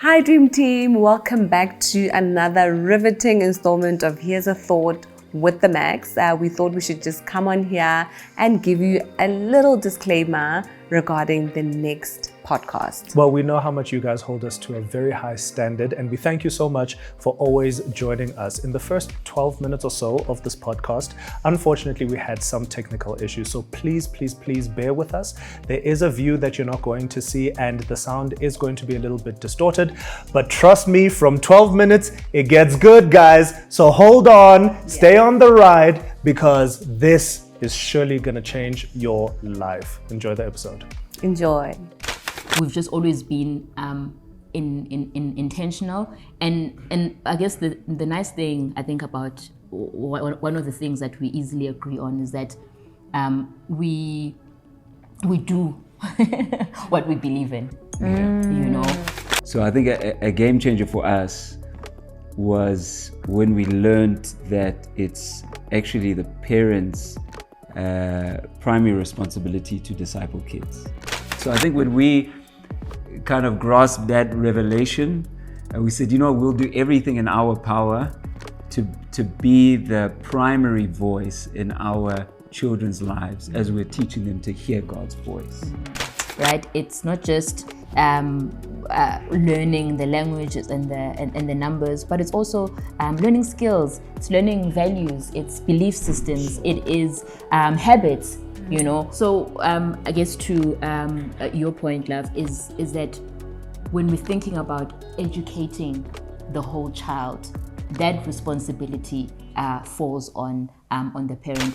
Hi Dream Team, welcome back to another riveting installment of Here's a Thought with the Makhs. We thought we should just come on here and give you a little disclaimer regarding the next podcast. Well, we know how much you guys hold us to a very high standard, and we thank you so much for always joining us. In the first 12 minutes or so of this podcast, unfortunately, we had some technical issues, so please bear with us. There is a view that you're not going to see, and the sound is going to be a little bit distorted, but trust me, from 12 minutes, it gets good, guys. So hold on, stay on the ride, because this is surely going to change your life. Enjoy the episode. Enjoy. We've just always been intentional, and I guess the nice thing I think about one of the things that we easily agree on is that we do what we believe in. You know. So I think a game changer for us was when we learned that it's actually the parents' primary responsibility to disciple kids. So I think when we kind of grasped that revelation, we said, we'll do everything in our power to be the primary voice in our children's lives as we're teaching them to hear God's voice. Right? It's not just learning the languages and the numbers, but it's also learning skills. It's learning values. It's belief systems. It is habits. So I guess to your point, love, is that when we're thinking about educating the whole child, that responsibility falls on the parent.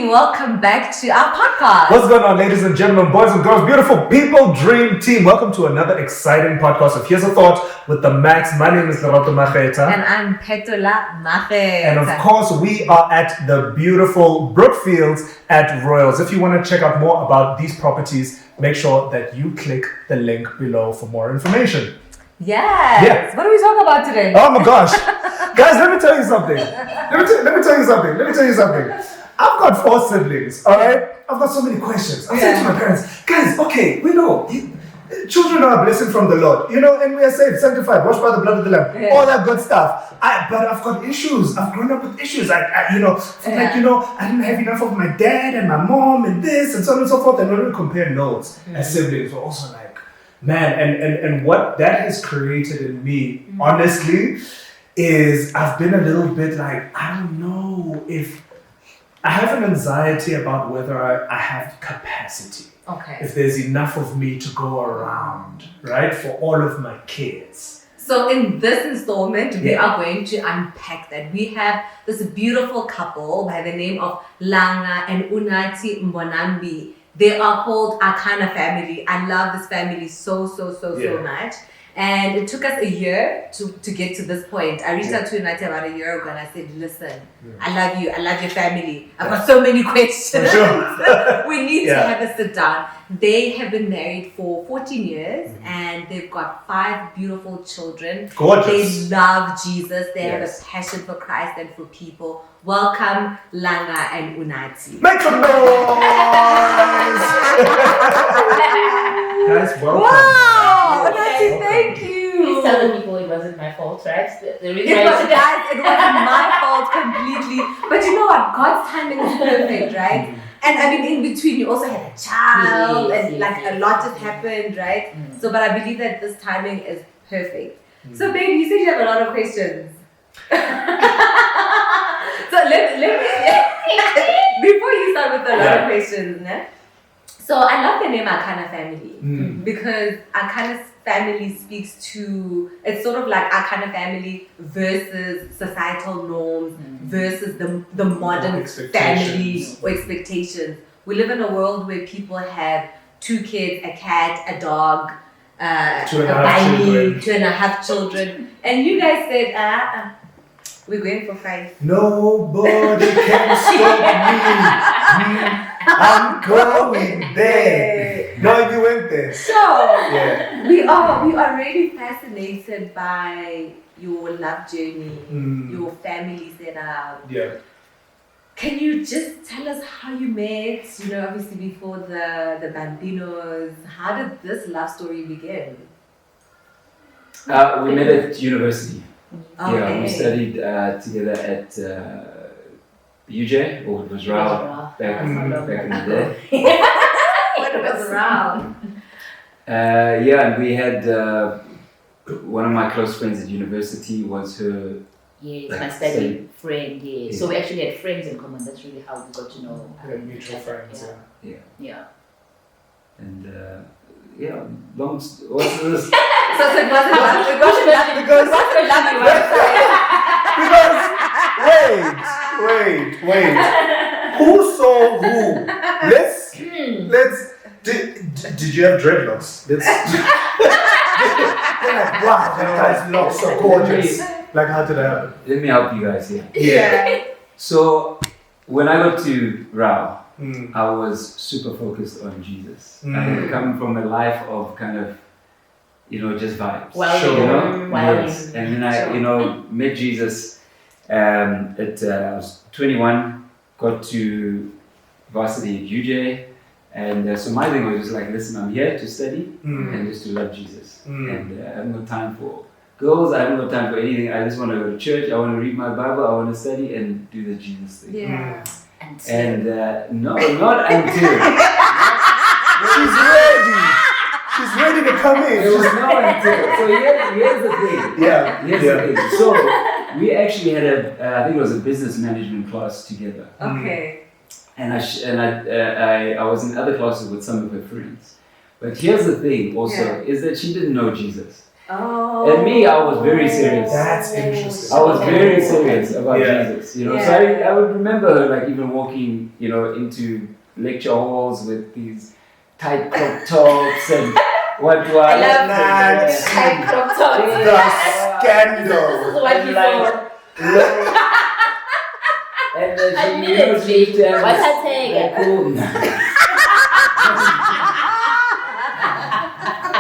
Welcome back to our podcast. What's going on, ladies and gentlemen, boys and girls, beautiful people, Dream Team? Welcome to another exciting podcast of Here's a Thought with the Makhs. My name is Renault Bryanston. And I'm Petola Makhs. And of course, we are at the beautiful Brookfields at Royals. If you want to check out more about these properties, make sure that you click the link below for more information. Yes. Yeah. What are we talking about today? Oh my gosh. Guys, let me tell you something. Let me tell you something. I've got 4 siblings, all right? I've got so many questions. I said to my parents, guys, okay, we know children are a blessing from the Lord, and we are saved, sanctified, washed by the blood of the Lamb, all that good stuff. But I've got issues. I've grown up with issues. I didn't have enough of my dad and my mom and this and so on and so forth. And when we compare notes as siblings, we're also like, man, and what that has created in me, honestly, is I've been a little bit like, I don't know if I have an anxiety about whether I have capacity. Okay. If there's enough of me to go around, right, for all of my kids. So in this installment, we are going to unpack that. We have this beautiful couple by the name of Langa and Unathi. They are called our kind of family. I love this family so much. And it took us a year to get to this point. I reached out to Unathi about a year ago and I said, listen, I love you. I love your family. I've got so many questions. Sure. We need to have a sit down. They have been married for 14 years and they've got 5 beautiful children. Gorgeous. They love Jesus. They have a passion for Christ and for people. Welcome, Langa and Unathi. Make some noise! Guys, welcome. Wow! Unathi, thank you. Please tell the people it wasn't my fault, right? It wasn't my fault completely. But you know what? God's timing is perfect, right? And I mean, in between, you also had a child, and a lot has happened, right? So, but I believe that this timing is perfect. So, babe, you said you have a lot of questions. So let me Before you start with a lot Yeah. of questions, ne? So I love the name Akana family because Akana family speaks to, it's sort of like Akana family versus societal norms versus the modern family or expectations. We live in a world where people have 2 kids, a cat, a dog, a 2.5 children. 2.5 children. And you guys said, we're going for 5. Nobody can stop me. I'm going there. No, you went there. So Yeah. we are really fascinated by your love journey, your family setup. Yeah. Can you just tell us how you met? You know, obviously before the Bambinos. How did this love story begin? We met at university. Okay. Yeah, we studied together at UJ, or it was Rao back in the day. When it was around. Yeah, and we had one of my close friends at university was her. Yes, Like, my study friend. Yeah. So we actually had friends in common. That's really how we got to know. Mutual friends. Yeah. Yeah. And yeah, what's this? So it wasn't love. It wasn't love. Because- It wasn't love you were Because wait. Who saw who? Let's. Did you have dreadlocks? Let's. They're like, wow, that guy's locks so gorgeous. Like, how did that happen? Let me help you guys here. Yeah. So when I got to Rao, Mm. I was super focused on Jesus. I had come from a life of kind of, just vibes. Well, Sure. You know? Well, Yes. And then I, met Jesus at, I was 21, got to varsity at UJ. And so my thing was just like, listen, I'm here to study and just to love Jesus. And I haven't got time for girls, I haven't got time for anything. I just want to go to church, I want to read my Bible, I want to study and do the Jesus thing. Yeah. And no, not until. She's ready. She's ready to come in. It was not until. So here's the thing. Yeah. Here's the thing. So we actually had I think it was a business management class together. Okay. And I was in other classes with some of her friends. But here's the thing also, is that she didn't know Jesus. Oh. And me, I was very serious. That's interesting. I was very serious about Yeah. Jesus, So Yeah. I would remember her like even walking, into lecture halls with these tight crop tops and what was I love that. tight crop tops. The scandal. This is what you saw. And I knew she it, used to have What's this- her take? that cool-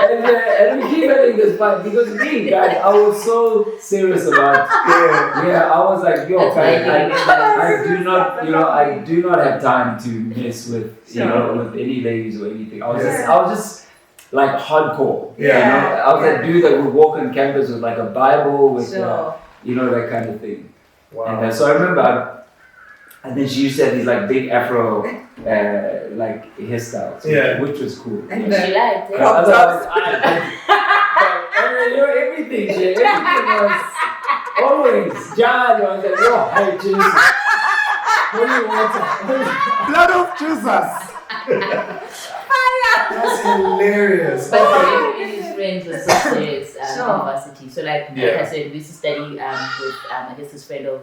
and we keep having this fight because me, guys, I was so serious about. Yeah. I was like, yo, That's guys, why I do not, I do not have time to mess with, with any ladies or anything. I was just like hardcore. Yeah. I was that dude that would walk on campus with like a Bible with, Sure. that kind of thing. Wow. And so I remember, and then she used to have these like big afro, like hairstyles, Yeah. which was cool. And She liked it. Crop tops. Everything was always. John was like, yo, hey Jesus, holy water. Blood of Jesus. That's hilarious. But his friends were so serious Sure. university. So like I said, we used to study with I guess this friend of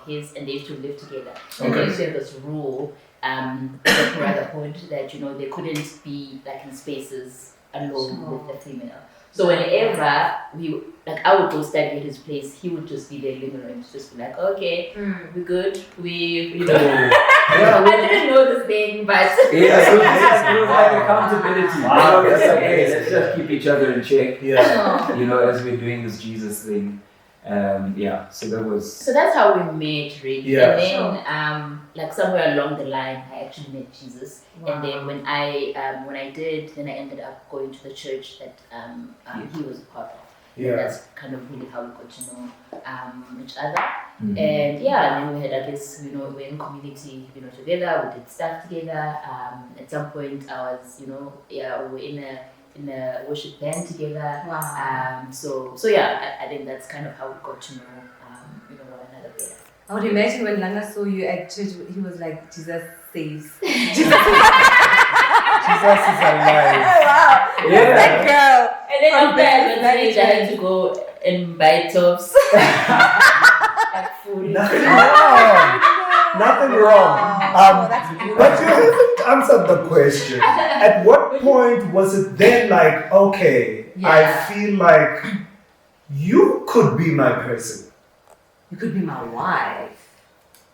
his, and they used to live together. And they used to have this rule at the point that they couldn't be like in spaces alone with the female. So whenever I would go study at his place, he would just be there living room, just be like, okay, we're good. I didn't know this thing, but Yeah, it was like accountability. Wow, It's that's like, hey, amazing. let's just keep each other in check. Yeah. As we're doing this Jesus thing. So that was. So that's how we met, really. Yeah. And then, somewhere along the line, I actually met Jesus. Wow. And then when I did, then I ended up going to the church that he was a part of. Yeah. And that's kind of really how we got to know each other. Mhm. And then we had, I guess, we were in community, together. We did stuff together. At some point, I was, we were in a worship band together. Wow. So I think that's kind of how we got to know, one another better. I would imagine when Langa saw you at church, he was like, Jesus saves. Jesus is alive. Wow. Yeah. That girl. And then From after I business got married, I had to go and buy tops. Like food. Nothing wrong. Nothing wrong. That's beautiful. But you haven't answered the question. At what point was it then like, okay, I Yeah. feel like you could be my person? You could be my wife.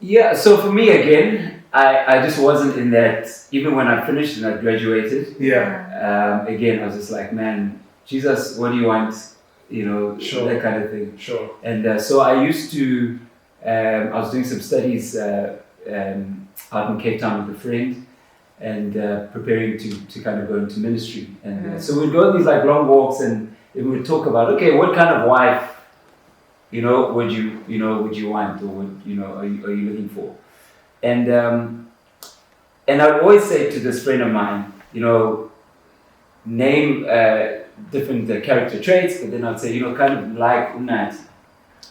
Yeah, so for me again, I just wasn't in that, even when I finished and I graduated, Yeah. again, I was just like, man, Jesus, what do you want? You know, Sure. that kind of thing. Sure. And so I used to, I was doing some studies out in Cape Town with a friend and preparing to kind of go into ministry. And so we'd go on these like long walks and we would talk about, okay, what kind of wife, would you want, or would, are you looking for? And I'd always say to this friend of mine, name different character traits, but then I'd say, kind of like Unathi.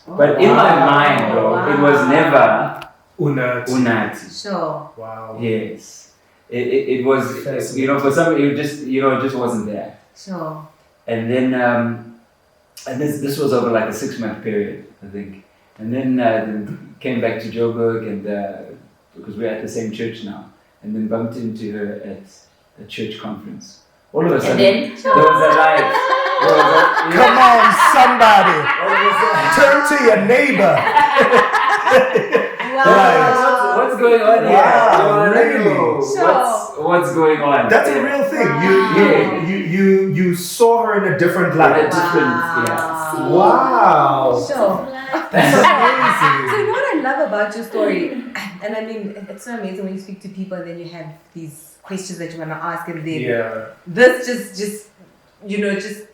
But in my mind, though, it was never Unathi. Sure. Wow. Yes. It was, for some, it just wasn't there. Sure. And then, and this was over like a 6-month period, I think. And then came back to Joburg, and because we're at the same church now, and then bumped into her at a church conference. All of a sudden, then? there was a light. Come on, somebody. Turn to your neighbor. Wow. What's going on here? Wow, really? Sure. What's going on? That's a real thing. You saw her in a different A light. different, Wow. Sure. That's So amazing. you know what I love about your story, and I mean, it's so amazing when you speak to people and then you have these questions that you want to ask, and then this just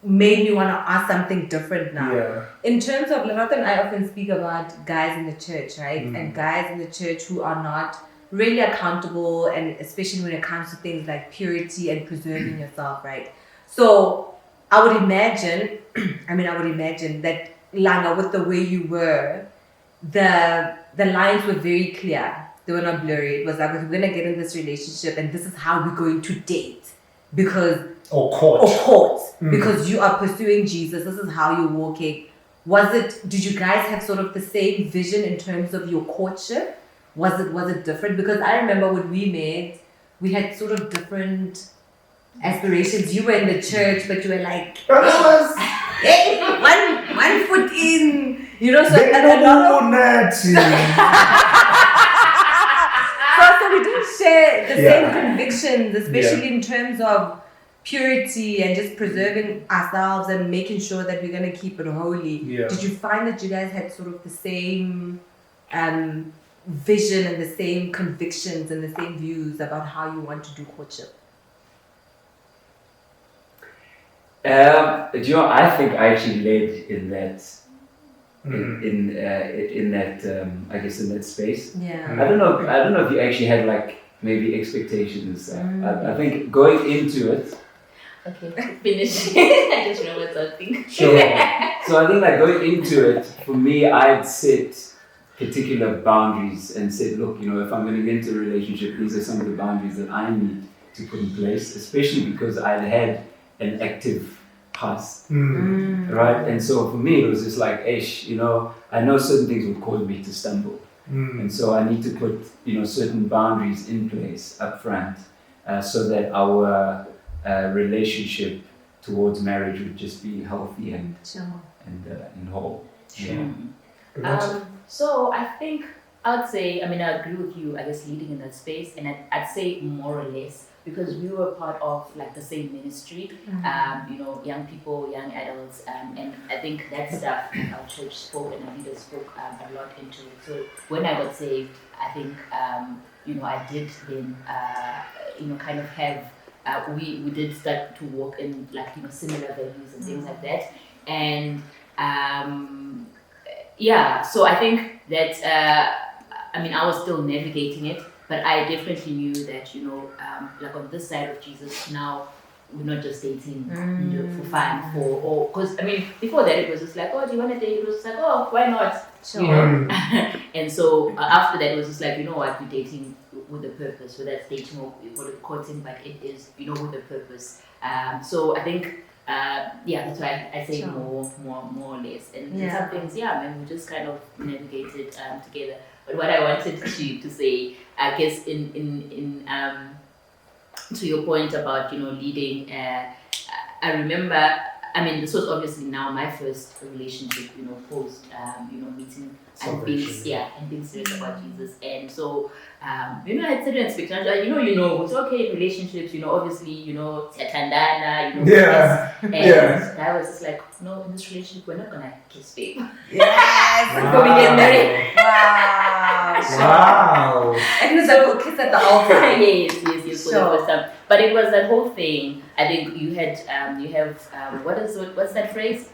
made me want to ask something different now. Yeah. In terms of Langa and I often speak about guys in the church, right? And guys in the church who are not really accountable, and especially when it comes to things like purity and preserving yourself, right? So I would imagine that Langa, with the way you were, the lines were very clear. They were not blurry. It was like, we're gonna get in this relationship and this is how we're going to date. Because Or court. because you are pursuing Jesus. This is how you're walking. Did you guys have sort of the same vision in terms of your courtship? Was it different? Because I remember when we met, we had sort of different aspirations. You were in the church, but you were like, hey, one foot in, so so we didn't share the same convictions, especially in terms of purity and just preserving ourselves and making sure that we're going to keep it holy. Yeah. Did you find that you guys had sort of the same vision and the same convictions and the same views about how you want to do courtship? I think I actually led in that, in that, I guess in that space. Yeah. I don't know if you actually had like maybe expectations. I think going into it. Okay, finish. I just remember something. Sure. So I think like going into it, for me, I'd set particular boundaries and said, look, if I'm going to get into a relationship, these are some of the boundaries that I need to put in place, especially because I'd had an active past, right? And so for me, it was just like, I know certain things would cause me to stumble. And so I need to put, certain boundaries in place up front so that our relationship towards marriage would just be healthy and whole. Sure. So I think I'd say, I agree with you, I guess, leading in that space, and I'd say more or less, because we were part of like the same ministry, young people, young adults, and I think that stuff our church spoke and our leaders spoke a lot into it. So when I got saved, I think, I did then, kind of have, we did start to walk in like, similar values and things like that. And so I think that, I was still navigating it, but I definitely knew that, like on this side of Jesus now, we're not just dating for fun, because before that it was just like, oh, do you want to date? It was like, oh, why not? Sure. And so after that, it was just like, you know what, we're dating with a purpose. Whether it's dating or courting, but it is, you know, with a purpose. So I think, that's why I say more or less. And some things, we just kind of navigated together. But what I wanted to say, I guess, in to your point about, you know, leading, I remember. I mean, this was obviously now my first relationship, you know, post, meeting and being serious about Jesus. And so, I had certain expectations. It's okay in relationships, you know, obviously, you know, tatandana, you know, and I was just like, no, in this relationship, we're not gonna kiss, babe. Yes. Before we get married. Wow. And it was like a kiss at the altar. yes, for the first time. But it was that whole thing. I think you have what's that phrase?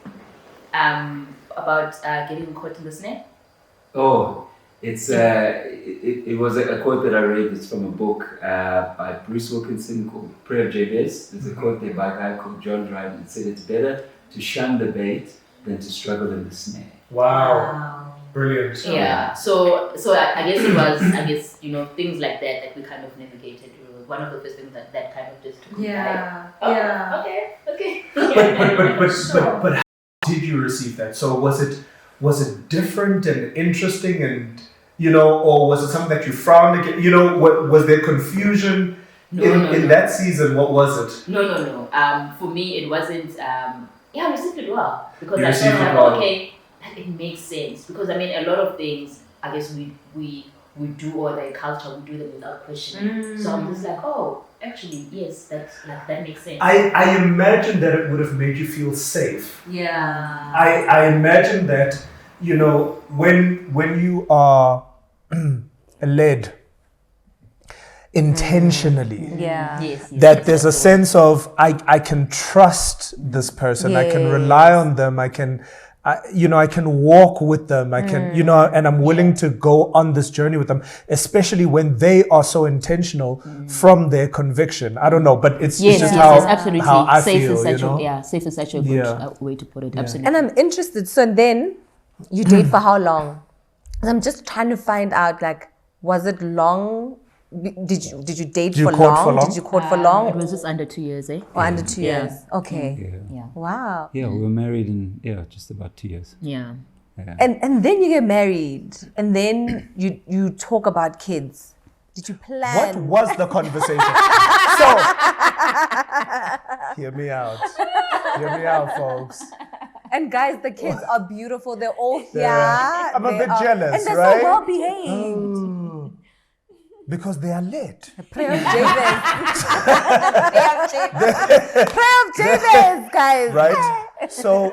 About getting caught in the snare. Oh, it's it was a quote that I read. It's from a book by Bruce Wilkinson called Prayer of Jabez. There's a quote there by a guy called John Dryden that said, "It's better to shun the bait than to struggle in the snare." Wow. Brilliant. Yeah. So I guess it was you know, things like that we kind of navigated. One of the first things that kind of just took me by. Okay. But how did you receive that? So was it different and interesting, and you know, or was it something that you frowned against? You know, what was there confusion in that season? What was it? No. For me, it wasn't. I received it well because You I received thought, it well. okay, it makes sense because I mean, a lot of things, I guess we do, or the culture, we do them without questioning. So I'm just like, oh, actually, yes, that makes sense. I imagine that it would have made you feel safe. Yeah. I imagine that, you know, when you are led intentionally, Yes. that there's a sense of I can trust this person, I can rely on them, I can walk with them, I can, and I'm willing to go on this journey with them, especially when they are so intentional from their conviction. I don't know, but it's just absolutely. how I safe feel, is such you know? safe is such a good way to put it. Absolutely. And I'm interested. So then, you date for how long? 'Cause I'm just trying to find out, like, was it long? Did you date for long? Did you court for long? It was just under 2 years, eh? Or under 2 years? Okay. Yeah. Wow. Yeah, we were married in just about 2 years. Yeah. And then you get married, and then you talk about kids. Did you plan? What was the conversation? So, hear me out, folks. And guys, the kids are beautiful. They're all here. I'm a bit jealous, and they're right? so well behaved. Because they are lit. Prayer of Jabez. Prayer of Jabez, guys. Right? So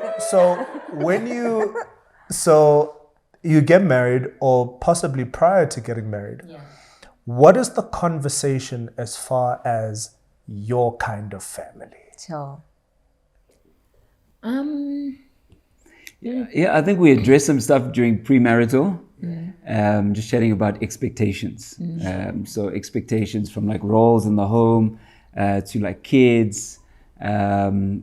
when you get married, or possibly prior to getting married, what is the conversation as far as your kind of family? Sure. Yeah, I think we addressed some stuff during premarital, just chatting about expectations. So expectations from like roles in the home to like kids, to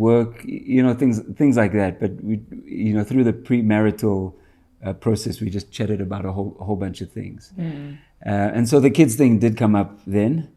work, things like that. But we, through the premarital process, we just chatted about a whole bunch of things. And so the kids thing did come up then.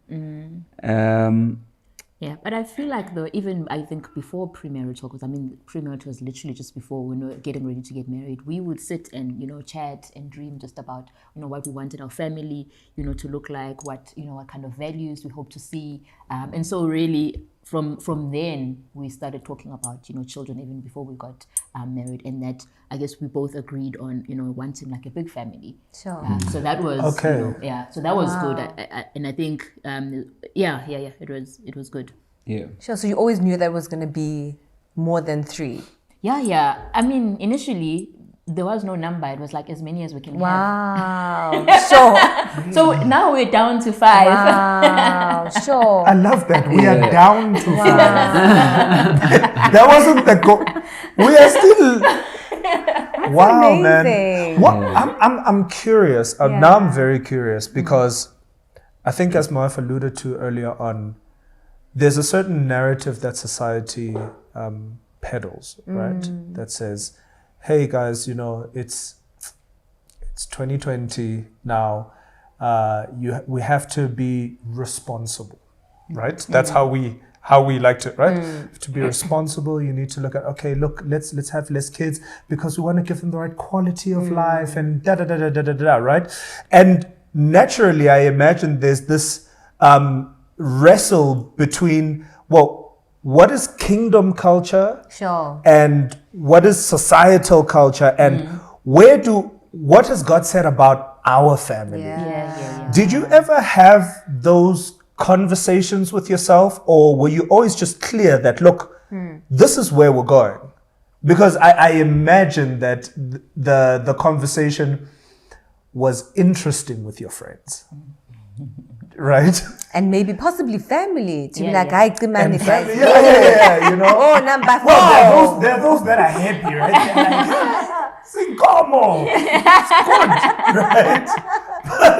Yeah, but I feel like though, even I think before premarital, because I mean premarital was literally just before we were getting ready to get married, we would sit and chat and dream just about what we wanted our family to look like, what what kind of values we hope to see, and so really from then we started talking about children even before we got married, and that I guess we both agreed on wanting like a big family. Sure. So that was okay. So that was good, and I think it was good. Yeah. Sure. So you always knew there was going to be more than 3. Yeah. I mean, initially there was no number. It was like as many as we can have. Wow. Sure. So now we're down to 5. Wow. Sure. I love that. We are down to 5. That wasn't the goal. We are still. Wow, amazing. man. What? I'm curious. Now I'm very curious because I think, as Moaf alluded to earlier on, there's a certain narrative that society peddles, right? That says hey guys, you know, it's 2020 now. We have to be responsible, right? That's how we like to, right? To be responsible, you need to look at, okay, look, let's have less kids because we want to give them the right quality of life and da da da da da da da, right? And naturally, I imagine there's this wrestle between, well, what is kingdom culture? Sure. And what is societal culture? And what has God said about our family? Yeah. Did you ever have those conversations with yourself, or were you always just clear that, look, this is where we're going? Because I imagine that the conversation was interesting with your friends, right? And maybe possibly family. To be Yeah, like, yeah. "Hi, Kimani, guys." Yeah, you know. Oh, number 4. Well, there are those that are happy, right? They're like, Singomo, it's good, right?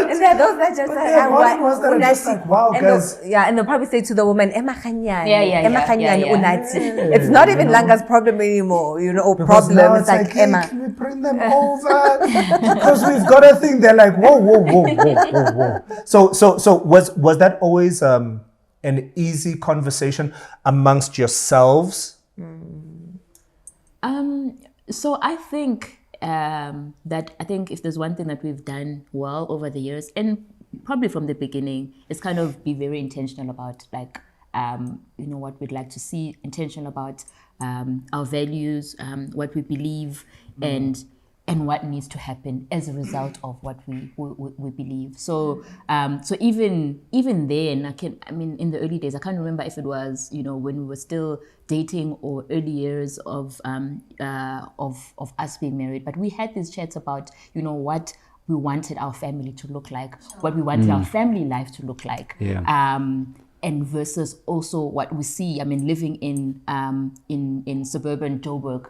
And there are those that just there are "Ah, ones that are just like, wow, and guys." and they'll probably say to the woman, "Emma Khanyani, Yeah. Emma Khanyani, Yeah. Unathi." It's not even Langa's problem anymore, you know, or Because now problem. It's like hey, Emma. can we bring them over? Because we've got a thing. They're like, whoa. So was that always an easy conversation amongst yourselves? So I think that if there's one thing that we've done well over the years, and probably from the beginning, is kind of be very intentional about what we'd like to see, intentional about our values, what we believe, and what needs to happen as a result of what we believe. So even then, in the early days, I can't remember if it was when we were still dating or early years of us being married, but we had these chats about what we wanted our family to look like, what we wanted our family life to look like. And versus also what we see. Living in suburban Joburg,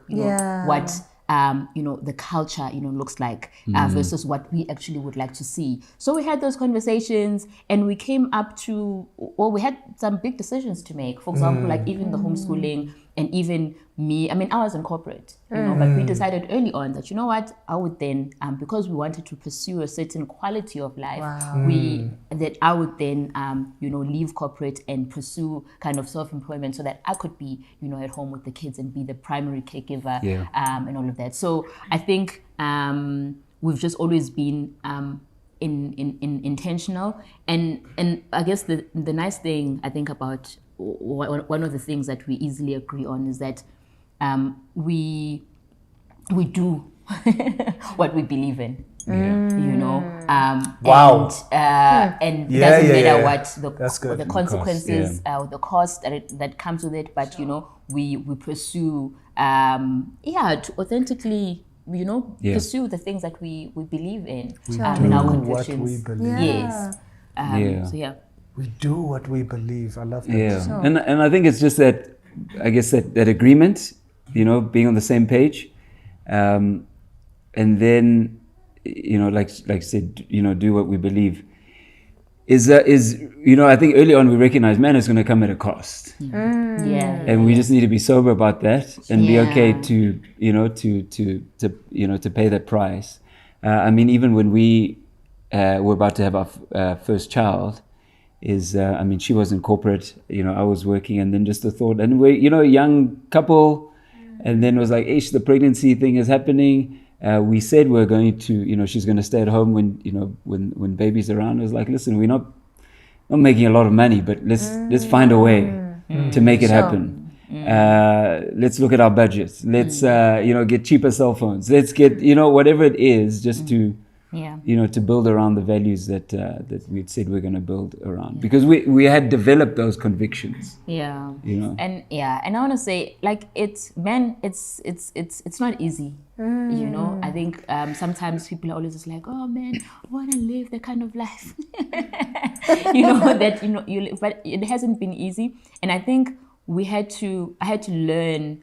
what the culture looks like versus what we actually would like to see. So we had those conversations, and we came up to, we had some big decisions to make. For example, like even the homeschooling, and even me. I was in corporate, but we decided early on that I would then, because we wanted to pursue a certain quality of life, I would then leave corporate and pursue kind of self-employment so that I could be at home with the kids and be the primary caregiver and all of that. So I think we've just always been in intentional, and I guess the nice thing I think about one of the things that we easily agree on is that we do what we believe in. Wow. And doesn't matter what the Cost, consequences, the cost that comes with it, but we pursue to authentically pursue the things that we believe in in our convictions. What we believe. Yes. So we do what we believe. I love that. Yeah, and I think it's just that, I guess that agreement, being on the same page, and then like you said, do what we believe. Is I think early on we recognize, man, it's going to come at a cost. And we just need to be sober about that and be okay to to pay that price. Even when we were about to have our first child, she was in corporate, I was working, and then just the thought, and we're a young couple, and then it was like, the pregnancy thing is happening. We said we're going to, she's going to stay at home when baby's around. I was like, listen, we're not making a lot of money, but let's find a way to make it happen. Let's look at our budgets. Let's get cheaper cell phones. Let's get whatever it is, just to to build around the values that we'd said we're going to build around, because we had developed those convictions. And I want to say, like, it's not easy. I think sometimes people are always just like, oh man, I want to live that kind of life. But it hasn't been easy, and I think I had to learn.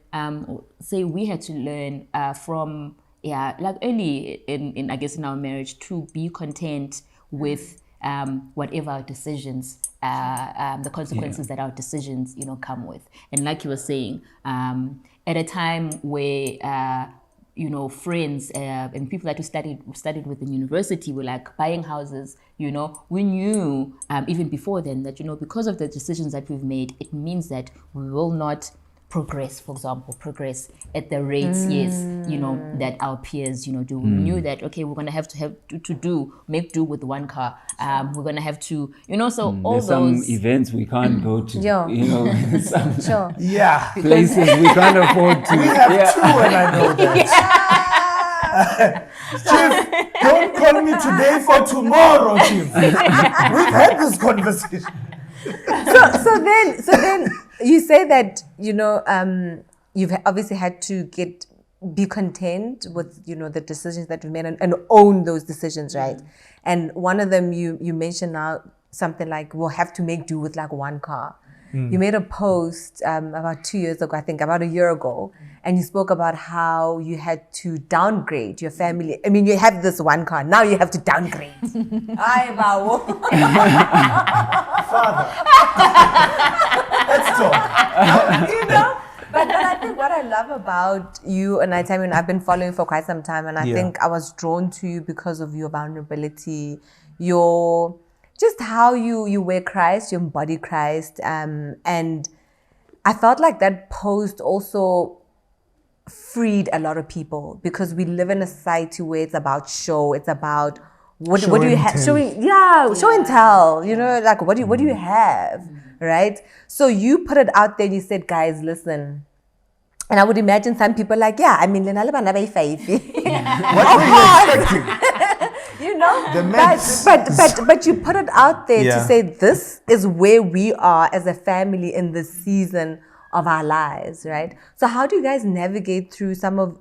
We had to learn from. Like early in I guess in our marriage, to be content with whatever our decisions, the consequences that our decisions, come with. And like you were saying, at a time where friends and people that we studied with in university were like buying houses. We knew even before then that because of the decisions that we've made, it means that we will not progress at the rates that our peers do. We knew that we're gonna have to make do with one car. We're gonna have to so all There's those some events we can't go to. Some sure. Yeah. places we can't afford to. We have two, and I know that. Chief, don't call me today for tomorrow, Chief. We've had this conversation. So then you say that you've obviously had to be content with the decisions that you made and own those decisions, right? And one of them you mentioned now something like we'll have to make do with like one car. You made a post about 2 years ago, I think about a year ago, and you spoke about how you had to downgrade your family. I mean, you have this one car, now you have to downgrade. Ay, bawo. Father. Let's talk. But I think what I love about you, and I've been following for quite some time, and I think I was drawn to you because of your vulnerability, just how you wear Christ, you embody Christ, and I felt like that post also freed a lot of people because we live in a society where it's about show, it's about what do you have, show and tell, like what do you have, right? So you put it out there and you said, guys, listen. And I would imagine some people like, what were you expecting? But you put it out there to say this is where we are as a family in this season of our lives, right? So how do you guys navigate through some of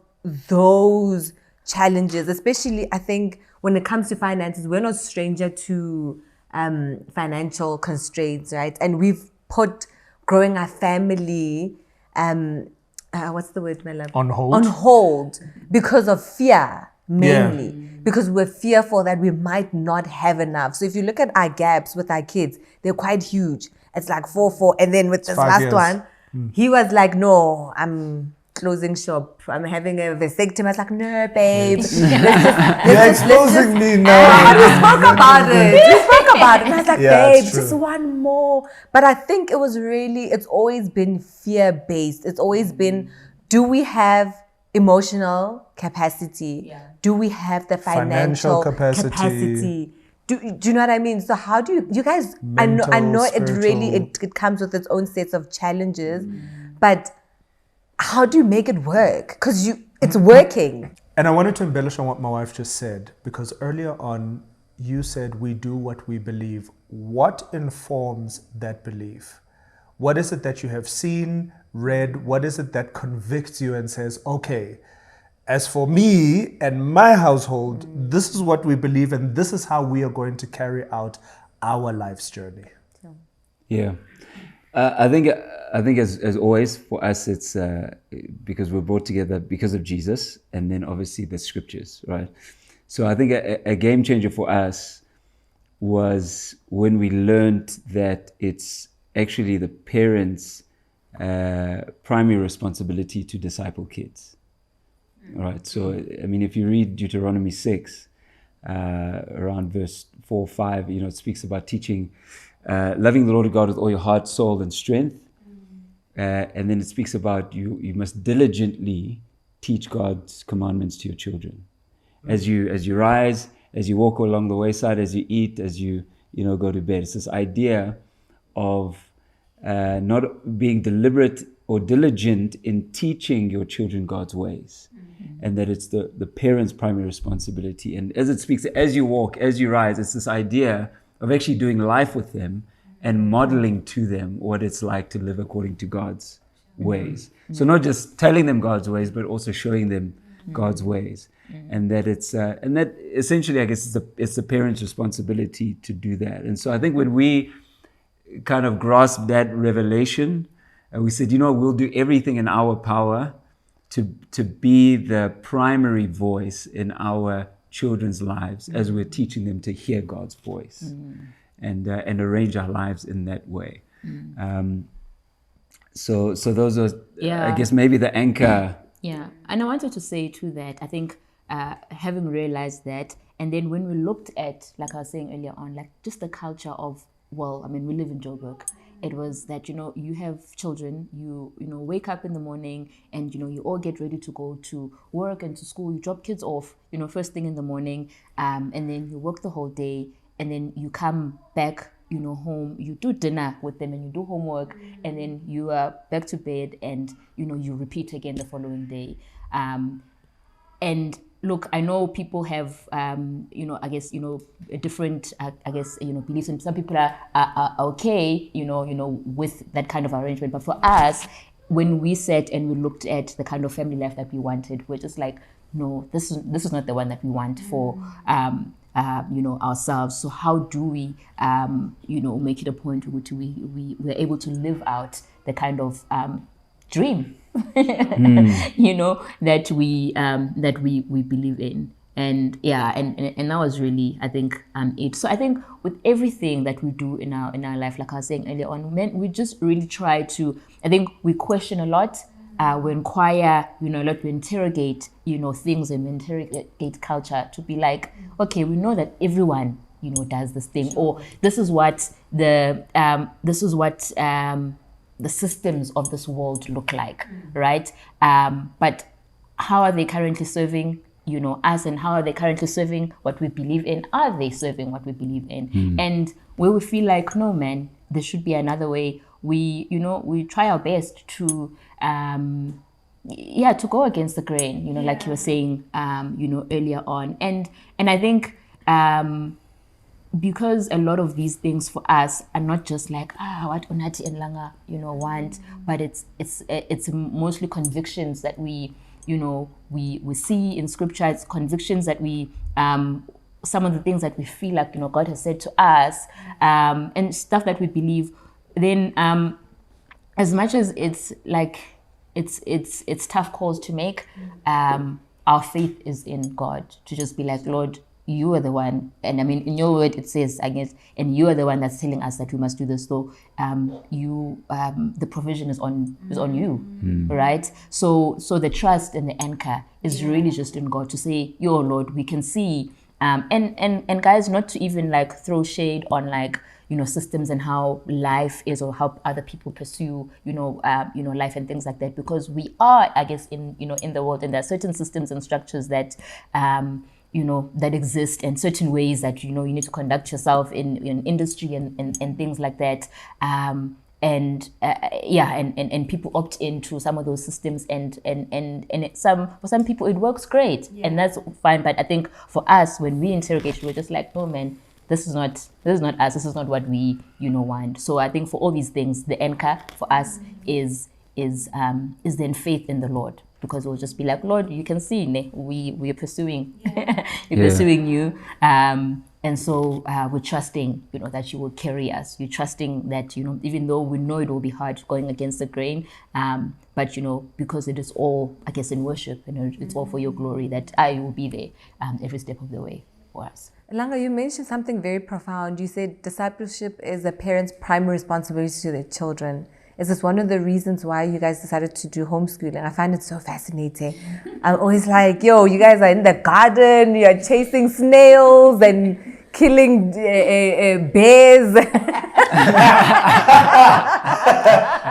those challenges, especially I think when it comes to finances? We're not stranger to financial constraints, right? And we've put growing our family, what's the word, my love? On hold. On hold because of fear, mainly. Because we're fearful that we might not have enough. So if you look at our gaps with our kids, they're quite huge. It's like 4. And then with this last one, he was like, no, I'm closing shop. I'm having a vasectomy. I was like, no, babe. You're exposing me now. But we spoke about it. And I was like, babe, true. just one more. But I think it's always been fear-based. It's always been, do we have emotional capacity? Yeah. Do we have the financial capacity? Do you know what I mean? So how do you guys, I know it really, it comes with its own sets of challenges, but how do you make it work? Because it's working. And I wanted to embellish on what my wife just said, because earlier on, you said we do what we believe. What informs that belief? What is it that you have seen, read? What is it that convicts you and says, okay, as for me and my household, this is what we believe and this is how we are going to carry out our life's journey? Yeah. I think as always for us, it's because we're brought together because of Jesus and then obviously the scriptures, right? So I think a game changer for us was when we learned that it's actually the parents' primary responsibility to disciple kids. Right. So, I mean, if you read Deuteronomy 6, around verse 4, 5, it speaks about teaching, loving the Lord God with all your heart, soul, and strength. And then it speaks about you must diligently teach God's commandments to your children. As you rise, as you walk along the wayside, as you eat, as you go to bed. It's this idea of not being deliberate or diligent in teaching your children God's ways. And that it's the parents' primary responsibility. And as it speaks, as you walk, as you rise, it's this idea of actually doing life with them and modeling to them what it's like to live according to God's ways. So not just telling them God's ways, but also showing them God's ways. And that and that essentially, I guess, it's the parents' responsibility to do that. And so I think when we kind of grasped that revelation, we said, we'll do everything in our power to be the primary voice in our children's lives as we're teaching them to hear God's voice and arrange our lives in that way. So those are, I guess, maybe the anchor Yeah, and I wanted to say too that I think having realized that, and then when we looked at, like I was saying earlier on, like just the culture of, well, I mean, we live in Joburg. It was that, you have children, you wake up in the morning and, you all get ready to go to work and to school. You drop kids off, first thing in the morning, and then you work the whole day, and then you come back, home, you do dinner with them and you do homework, and then you are back to bed, and, you repeat again the following day. And look, I know people have, I guess, a different, beliefs, and some people are okay, with that kind of arrangement. But for us, when we sat and we looked at the kind of family life that we wanted, we're just like, no, this is not the one that we want for, ourselves. So how do we, make it a point which we're able to live out the kind of dream that we believe in. And and that was really, I think, it. So I think with everything that we do in our life, like I was saying earlier on, we just really try to, I think we question a lot, we inquire, a lot, we interrogate, things, and we interrogate culture to be like, okay, we know that everyone, does this thing, or this is what the systems of this world look like, right? But how are they currently serving, us, and how are they currently serving what we believe in? Are they serving what we believe in? And where we feel like, no, man, there should be another way, we try our best to to go against the grain, like you were saying, earlier on. And I think because a lot of these things for us are not just like what Unathi and Langa want, but it's mostly convictions that we see in scripture. It's convictions that we some of the things that we feel like God has said to us, and stuff that we believe. Then as much as it's like it's tough calls to make, our faith is in God, to just be like, Lord, you are the one, and I mean, in your word it says, I guess, and you are the one that's telling us that we must do this. So the provision is on you, right? So the trust and the anchor is really just in God, to say, yo, Lord, we can see, and guys, not to even like throw shade on like systems and how life is, or how other people pursue life and things like that, because we are, I guess, in the world, and there are certain systems and structures that that exist, and certain ways that you need to conduct yourself in industry and things like that, and people opt into some of those systems, and for some people it works great, and that's fine. But I think for us, when we interrogate, we're just like, no, man, this is not us, this is not what we want. So I think for all these things, the anchor for us is then faith in the Lord, because we'll just be like, Lord, you can see, we are pursuing pursuing you, and so we're trusting that you will carry us. You're trusting that even though we know it will be hard going against the grain, but because it is all, I guess, in worship, it's all for your glory, that I will be there every step of the way for us. Langa, you mentioned something very profound. You said discipleship is a parent's primary responsibility to their children. Is this one of the reasons why you guys decided to do homeschooling? I find it so fascinating. I'm always like, yo, you guys are in the garden, you're chasing snails and killing bears.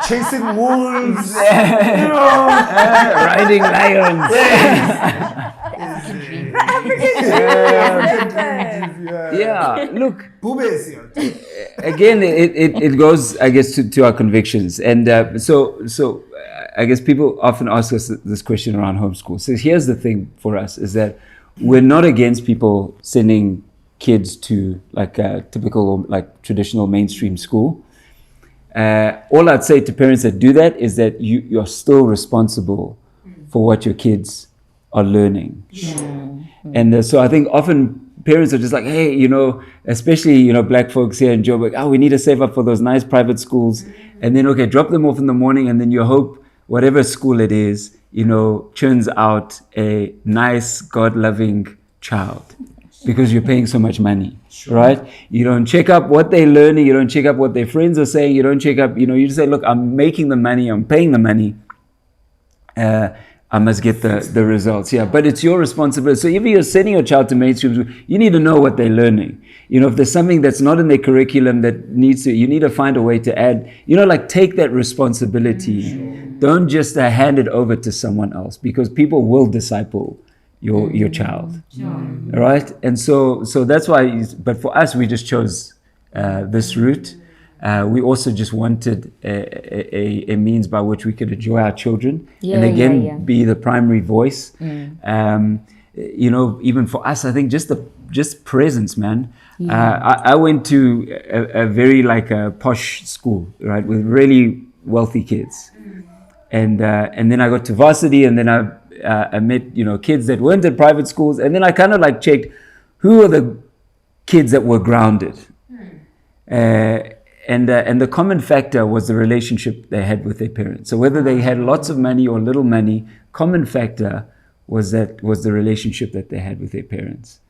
Chasing wolves. Riding lions. Yeah, look. Again, it goes, I guess, to our convictions, and so I guess people often ask us this question around homeschool. So here's the thing for us, is that we're not against people sending kids to like a typical or like traditional mainstream school. All I'd say to parents that do that is that you're still responsible for what your kids are learning. And so I think often parents are just like, hey, especially, Black folks here in Joburg, we need to save up for those nice private schools. And then, okay, drop them off in the morning, and then you hope whatever school it is, churns out a nice, God-loving child, because you're paying so much money, right? You don't check up what they're learning. You don't check up what their friends are saying. You don't check up, you just say, look, I'm making the money. I'm paying the money. I must get the results. Yeah, but it's your responsibility. So if you're sending your child to mainstream school, you need to know what they're learning. You know, if there's something that's not in their curriculum that needs to, you need to find a way to add, you know, like take that responsibility. Don't just hand it over to someone else, because people will disciple your child. All right? And so that's why, but for us, we just chose this route. We also just wanted a means by which we could enjoy our children and again be the primary voice. You know, even for us, I think just presence, man. I went to a very like a posh school, right, with really wealthy kids, and then I got to varsity, and then I met, you know, kids that weren't at private schools, and then I kind of like checked who are the kids that were grounded. And the common factor was the relationship they had with their parents. So whether they had lots of money or little money, common factor was the relationship that they had with their parents.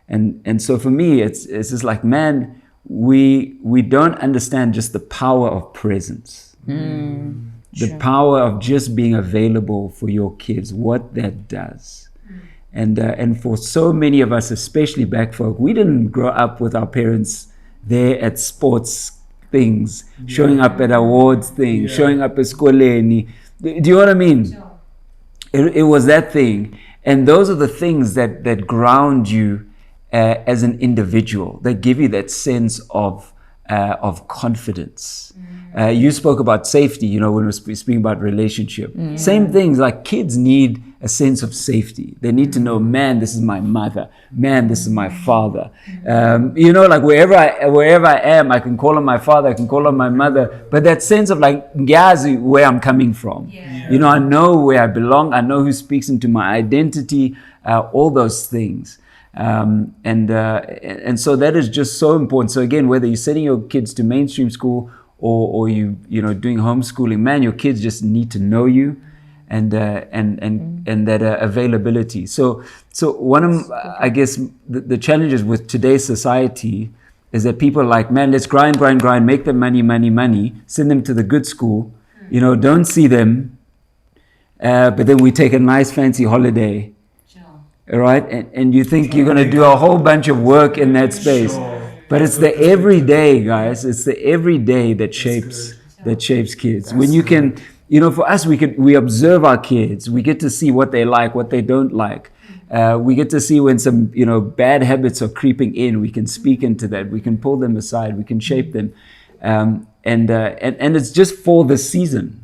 And so for me, it's just like, man, we don't understand just the power of presence. The power of just being available for your kids, what that does. And for so many of us, especially black folk, we didn't grow up with our parents there at sports things, showing up at awards things, showing up at skoleni. Do you know what I mean? Sure. It was that thing. And those are the things that ground you as an individual, that give you that sense of confidence. You spoke about safety, you know, when we're speaking about relationship. Same things, like kids need a sense of safety. They need to know, man, this is my mother. Man, this is my father. You know, like wherever I am, I can call on my father, I can call on my mother. But that sense of like, ngiyazi where I'm coming from. You know, I know where I belong. I know who speaks into my identity, all those things. And so that is just so important. So again, whether you're sending your kids to mainstream school or you know, doing homeschooling, man, your kids just need to know you, and that availability. So one of, I guess, the challenges with today's society is that people are like, man, let's grind, make them money, send them to the good school, you know, don't see them, but then we take a nice fancy holiday. Right? And you think you're going to do a whole bunch of work in that space. But it's the everyday, guys. It's the everyday that shapes kids. When you can, you know, for us, we observe our kids. We get to see what they like, what they don't like. We get to see when some, you know, bad habits are creeping in. We can speak into that. We can pull them aside. We can shape them. And it's just for the season.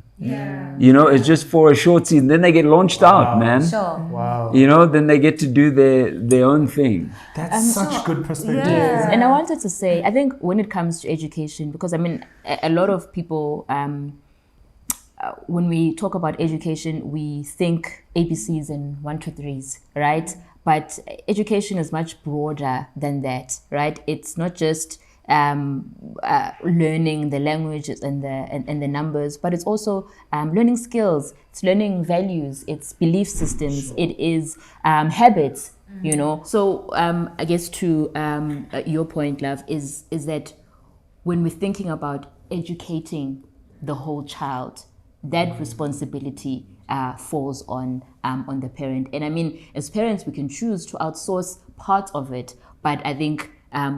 You know, it's just for a short season. Then they get launched out, man. Wow. You know, then they get to do their own thing. That's such good perspective. And I wanted to say, I think when it comes to education, because I mean, a lot of people, when we talk about education, we think ABCs and 1, 2, 3s, right? But education is much broader than that, right? It's not just learning the languages and the numbers, but it's also learning skills, it's learning values, it's belief systems, it is habits, you know. So I guess to your point, love, is that when we're thinking about educating the whole child, that responsibility falls on the parent. And I mean, as parents, we can choose to outsource part of it, but I think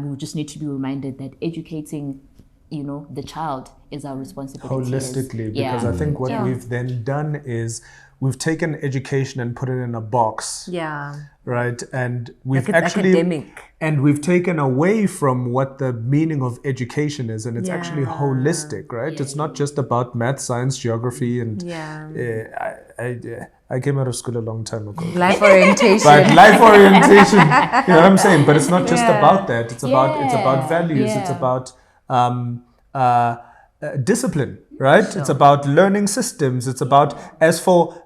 we just need to be reminded that educating, you know, the child is our responsibility. Holistically, because I think what we've then done is we've taken education and put it in a box. Right? And we've like actually academic. And we've taken away from what the meaning of education is, and it's actually holistic, right? It's not just about math, science, geography, and I came out of school a long time ago. Life orientation. But life orientation, you know what I'm saying? But it's not just about that. It's about values. It's about discipline, right? Sure. It's about learning systems. It's about, as for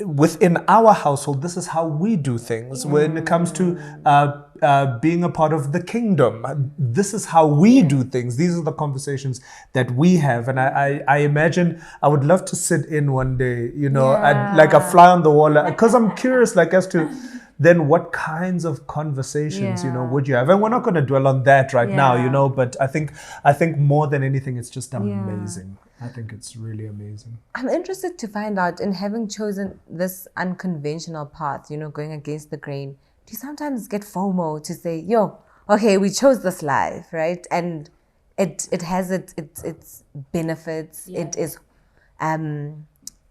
within our household, this is how we do things. When it comes to being a part of the kingdom, this is how we do things. These are the conversations that we have. And I imagine I would love to sit in one day, you know, like a fly on the wall, because I'm curious, like, as to then what kinds of conversations, you know, would you have? And we're not going to dwell on that right now, you know, but I think more than anything, it's just amazing. I think it's really amazing. I'm interested to find out, in having chosen this unconventional path, going against the grain, do you sometimes get FOMO to say, yo, okay, we chose this life, right? And it has its benefits. Yeah. It is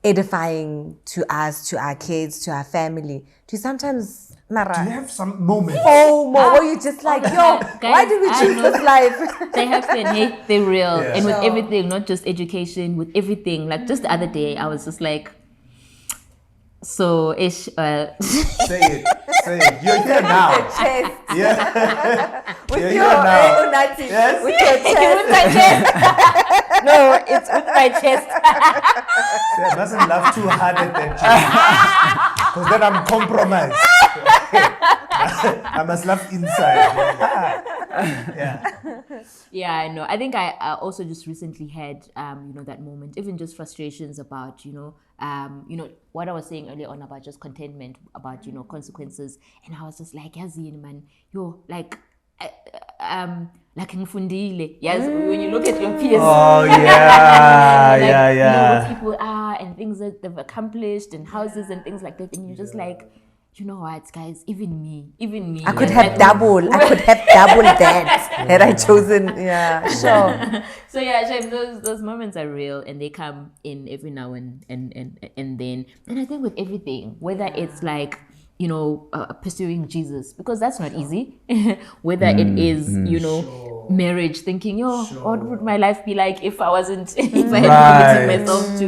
edifying to us, to our kids, to our family. Do you sometimes, Mara, Do you have some moments? FOMO, or you just like, yo, why did we choose this life? They happen, hey, they're real. Yeah. And with Sure. everything, not just education, with everything. Like just the other day, I was just like, so ish. Say it. You're here now. Chest. Yeah. With You're your here now. Unati. Yes. With your chest. With my chest. No, it's with my chest. See, I mustn't laugh too hard at that. Because then I'm compromised. I must laugh inside. Yeah. Yeah, I know. I think I also just recently had, that moment, even just frustrations about, what I was saying earlier on about just contentment, about, consequences. And I was just like, Yazine, man, like ngifundile. Yes, when you look at your peers. Oh, yeah. like, Yeah. what people are and things that they've accomplished and houses and things like that. And you're just like, you know what, guys, even me. I could have double that had I chosen. Yeah, sure. So yeah, Shem, those moments are real and they come in every now and then. And I think with everything, whether it's like, pursuing Jesus, because that's not easy. Whether it is, marriage, thinking, what would my life be like if I wasn't, if I hadn't committed myself to,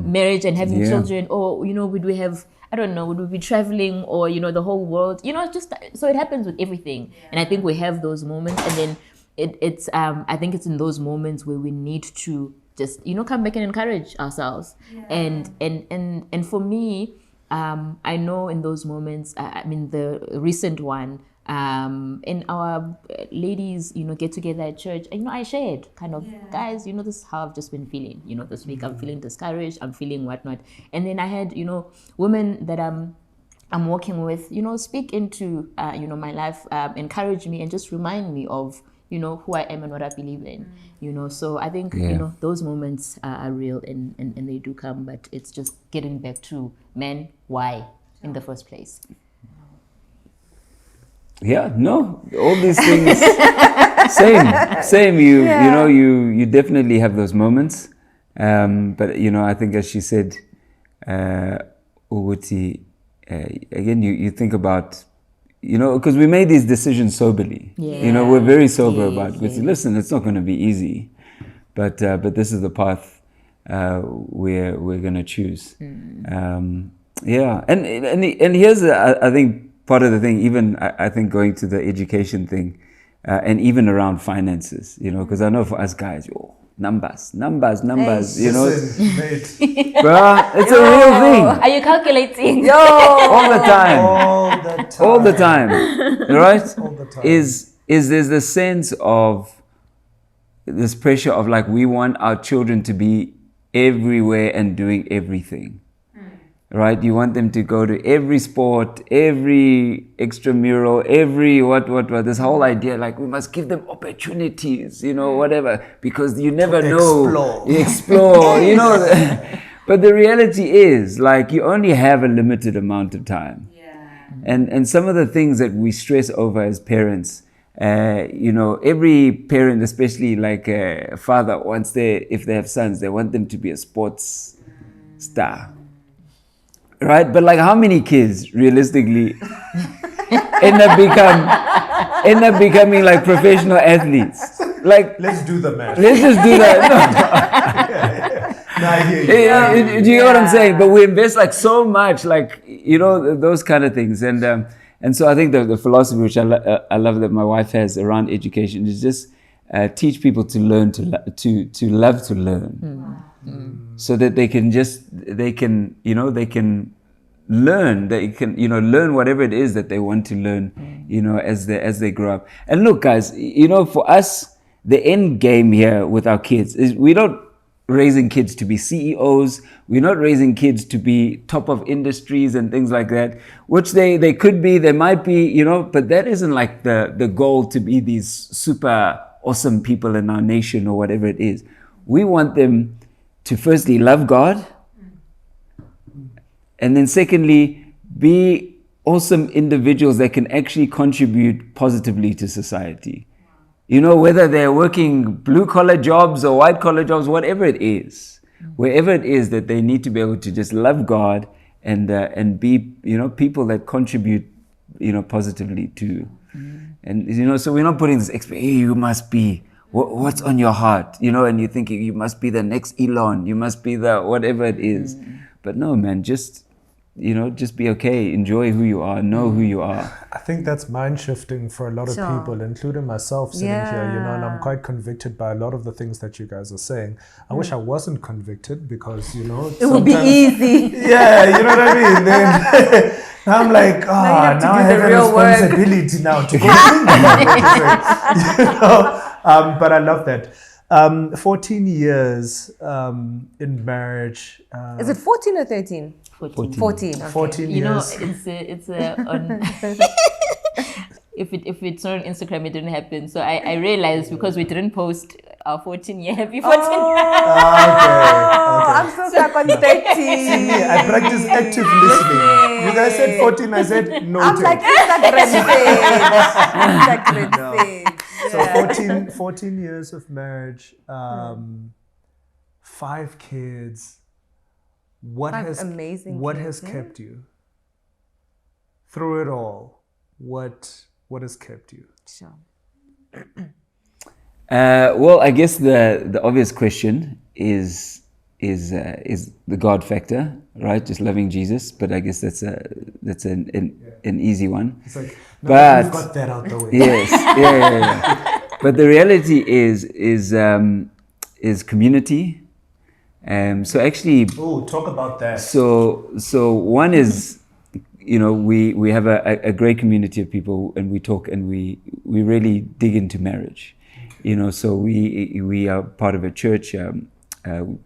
marriage and having children, or, would we have, I don't know, would we be traveling, or, the whole world, just, so it happens with everything. And I think we have those moments, and then it's I think it's in those moments where we need to just, come back and encourage ourselves. And for me, I know in those moments, the recent one, in our ladies, get together at church, I shared kind of, guys, this is how I've just been feeling, this week. I'm feeling discouraged, I'm feeling whatnot. And then I had, women that I'm working with, speak into, my life, encourage me and just remind me of, who I am and what I believe in, So I think, those moments are real and they do come, but it's just getting back to, man, why in the first place? Yeah, no, all these things, same. You definitely have those moments, but I think as she said, Uguti, again, you think about, because we made these decisions soberly. We're very sober about it. Listen, it's not going to be easy, but this is the path we're going to choose. And here's I think part of the thing, even I think going to the education thing, and even around finances, because I know for us guys, numbers, Listen, mate. bruh, it's a real thing. Are you calculating? All the time. All the time. Right? All the time. Is there's the sense of this pressure of like, we want our children to be everywhere and doing everything. Right? You want them to go to every sport, every extramural, every what, this whole idea, like we must give them opportunities, whatever, because you never know. Explore, But the reality is, like, you only have a limited amount of time. And some of the things that we stress over as parents, every parent, especially like a father, if they have sons, they want them to be a sports star. Right? But like, how many kids realistically end up becoming like professional athletes? Like, Let's do the math. let's just do that. No, I hear you. Do you know what I'm saying? But we invest like so much, like, those kind of things. And so I think the philosophy which I love that my wife has around education is just teach people to learn to love to learn. So that they can learn, learn whatever it is that they want to learn, as they grow up. And look, guys, for us, the end game here with our kids is we're not raising kids to be CEOs. We're not raising kids to be top of industries and things like that, which they could be, they might be, but that isn't like the goal, to be these super awesome people in our nation or whatever it is. we want them to firstly love God, and then secondly, be awesome individuals that can actually contribute positively to society. You know, whether they're working blue-collar jobs or white-collar jobs, whatever it is, wherever it is that they need to be able to just love God and be, you know, people that contribute, you know, positively to. And, you know, so we're not putting this hey, you must be, what's on your heart, you know, and you're thinking you must be the next Elon, you must be the whatever it is. But no, man, just, you know, just be okay, enjoy who you are, know who you are. I think that's mind shifting for a lot of people, including myself sitting here, you know, and I'm quite convicted by a lot of the things that you guys are saying. I wish I wasn't convicted because, you know, it would be easy. Yeah, you know what I mean? Then I'm like, now I have a responsibility now to go think about what to say. You know? But I love that. 14 years in marriage. Is it 14 or 13? 14. 14. Okay. 14 You know, years. it's on. If it's not on Instagram, it didn't happen. So I realized because we didn't post our 14-year happy 14. I'm so stuck on 13. See, I practice active listening. You guys said 14, I said noted. I'm like, Instagram page. So 14 years of marriage, 5 kids. What has kept you through it all? What has kept you? Sure. Well, I guess the obvious question is the God factor, right? Just loving Jesus. But I guess that's an easy one. It's like, no, but we've got that out the way. Yes, yeah. But the reality is community. So actually, talk about that. So one is, you know, we have a great community of people, and we talk and we really dig into marriage. You know, so we are part of a church.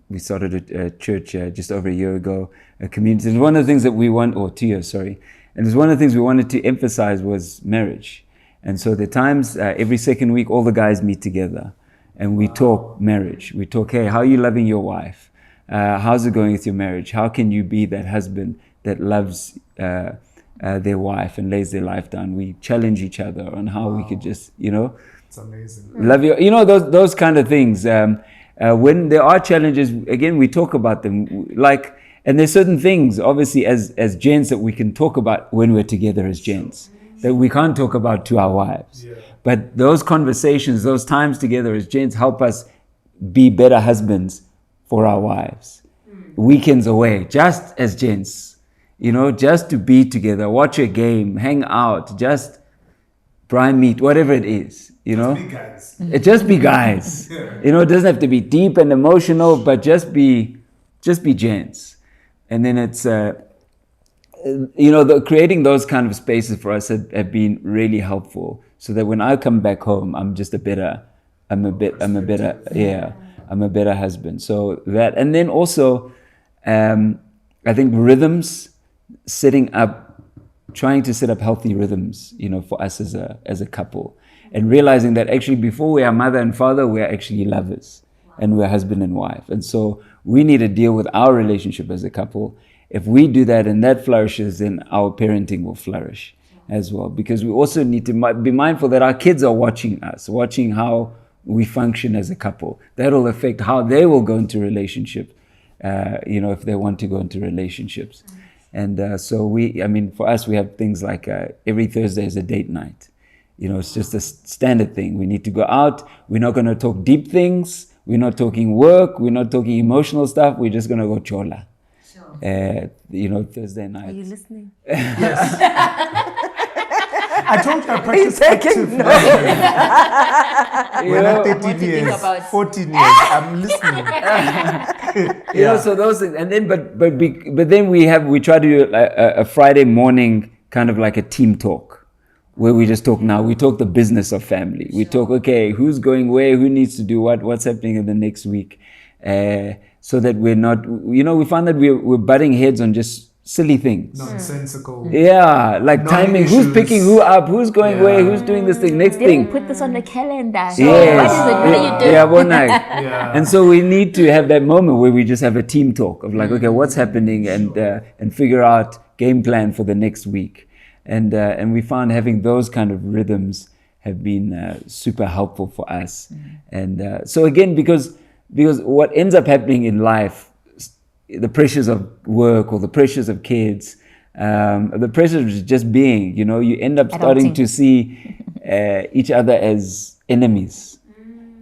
We started a church just over a year ago, a community. And one of the things that we want, or 2 years, sorry. And it's one of the things we wanted to emphasize was marriage. And so the times, every second week, all the guys meet together and we talk marriage. We talk, hey, how are you loving your wife? How's it going with your marriage? How can you be that husband that loves their wife and lays their life down? We challenge each other on how we could just, you know, it's amazing. Love you, you know, those kind of things. When there are challenges, again, we talk about them. Like, and there's certain things, obviously, as gents that we can talk about when we're together as gents, that we can't talk about to our wives. Yeah. But those conversations, those times together as gents help us be better husbands for our wives. Weekends away, just as gents, you know, just to be together, watch a game, hang out, just prime meat, whatever it is, you know. Just be guys. Just be guys. You know, it doesn't have to be deep and emotional, but just be gents. And then it's, you know, creating those kind of spaces for us have been really helpful. So that when I come back home, I'm a better husband. So that, and then also, I think rhythms, trying to set up healthy rhythms, you know, for us as a couple, and realizing that actually before we are mother and father, we are actually lovers, and we're husband and wife. And so we need to deal with our relationship as a couple. If we do that and that flourishes, then our parenting will flourish as well. Because we also need to be mindful that our kids are watching us, watching how we function as a couple. That'll affect how they will go into relationship, you know, if they want to go into relationships. And so for us, we have things like every Thursday is a date night. You know, it's just a standard thing. We need to go out. We're not going to talk deep things. We're not talking work. We're not talking emotional stuff. We're just going to go chola. Sure. You know, Thursday night. Are you listening? Yes. I told you I practice active listening. When I'm 13 years, 14 years, I'm listening. You know, so those things, and then but then we try to do a Friday morning kind of like a team talk, where we just talk now. We talk the business of family. We talk, okay, who's going where, who needs to do what's happening in the next week, so that we're not, you know, we found that we're butting heads on just silly things. Nonsensical. Yeah, like timing. Who's Non-issues. picking who up? Who's going where? Who's doing this thing? Next thing. Put this on the calendar. Yes. What is it? What are you doing? Yeah, one night. Yeah. And so we need to have that moment where we just have a team talk of like, okay, what's happening, and figure out game plan for the next week. And we found having those kind of rhythms have been super helpful for us. And so again, because what ends up happening in life, the pressures of work or the pressures of kids, the pressures of just being, you end up starting to see each other as enemies.